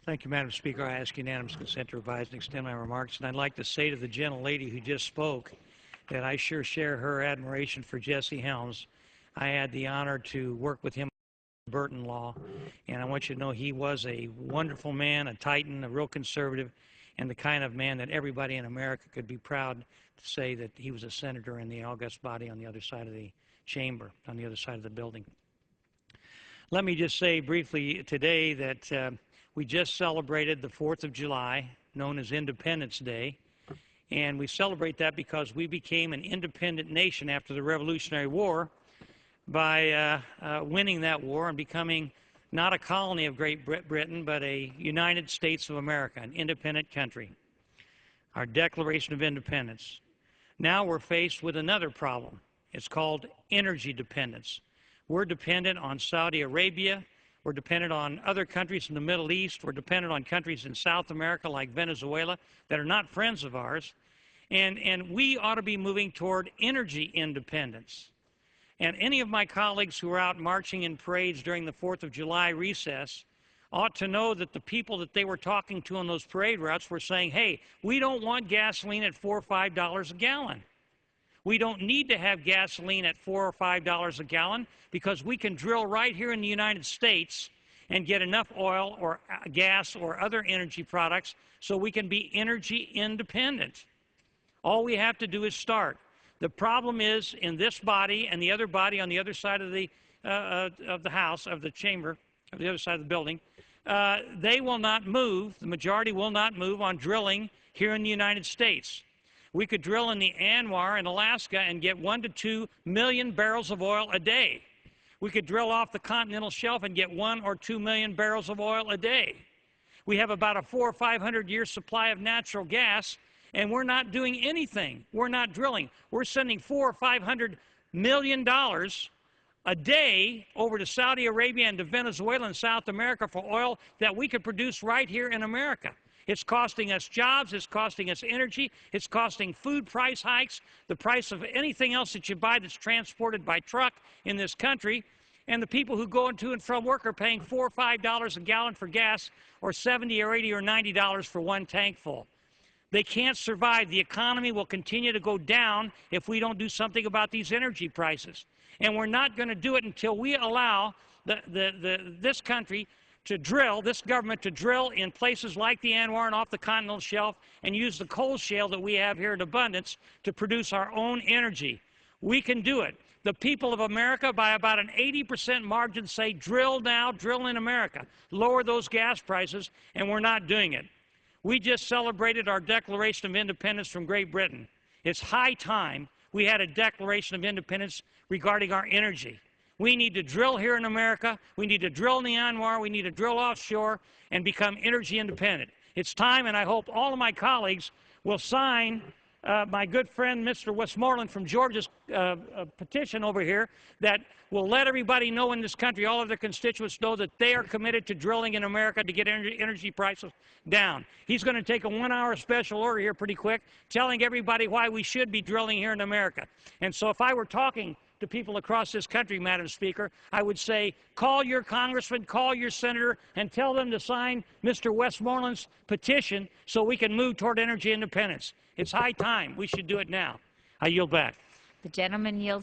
Thank you, Madam Speaker. I ask unanimous consent to revise and extend my remarks. And I'd like to say to the gentlelady who just spoke that I sure share her admiration for Jesse Helms. I had the honor to work with him on Burton Law, and I want you to know he was a wonderful man, a titan, a real conservative, and the kind of man that everybody in America could be proud to say that he was a senator in the august body on the other side of the chamber, on the other side of the building. Let me just say briefly today that we just celebrated the 4th of July, known as Independence Day, and we celebrate that because we became an independent nation after the Revolutionary War by winning that war and becoming not a colony of Great Britain, but a United States of America, an independent country. Our Declaration of Independence. Now we're faced with another problem. It's called energy dependence. We're dependent on Saudi Arabia. We're dependent on other countries in the Middle East. We're dependent on countries in South America like Venezuela that are not friends of ours. And we ought to be moving toward energy independence. And any of my colleagues who are out marching in parades during the 4th of July recess ought to know that the people that they were talking to on those parade routes were saying, hey, we don't want gasoline at $4 or $5 a gallon. We don't need to have gasoline at $4 or $5 a gallon because we can drill right here in the United States and get enough oil or gas or other energy products so we can be energy independent. All we have to do is start. The problem is in this body and the other body on the other side of the house, of the chamber, of the other side of the building, they will not move, the majority will not move on drilling here in the United States. We could drill in the Anwar in Alaska and get 1 to 2 million barrels of oil a day. We could drill off the continental shelf and get 1 or 2 million barrels of oil a day. We have about a 400 or 500 year supply of natural gas, and we're not doing anything. We're not drilling. We're sending $400 or $500 million a day over to Saudi Arabia and to Venezuela and South America for oil that we could produce right here in America. It's costing us jobs, it's costing us energy, it's costing food price hikes, the price of anything else that you buy that's transported by truck in this country, and the people who go to and from work are paying $4 or $5 a gallon for gas, or $70 or $80 or $90 for one tank full. They can't survive. The economy will continue to go down if we don't do something about these energy prices. And we're not going to do it until we allow this country to drill, this government to drill in places like the Anwar and off the continental shelf and use the coal shale that we have here in abundance to produce our own energy. We can do it. The people of America, by about an 80% margin, say drill now, drill in America, lower those gas prices, and we're not doing it. We just celebrated our Declaration of Independence from Great Britain. It's high time we had a Declaration of Independence regarding our energy. We need to drill here in America. We need to drill in the Anwar. We need to drill offshore and become energy independent. It's time, and I hope all of my colleagues will sign my good friend, Mr. Westmoreland from Georgia's petition over here that will let everybody know in this country, all of their constituents know that they are committed to drilling in America to get energy prices down. He's going to take a 1-hour special order here pretty quick, telling everybody why we should be drilling here in America. And so if I were talking to people across this country, Madam Speaker, I would say, call your congressman, call your senator, and tell them to sign Mr. Westmoreland's petition so we can move toward energy independence. It's high time. We should do it now. I yield back. The gentleman yields.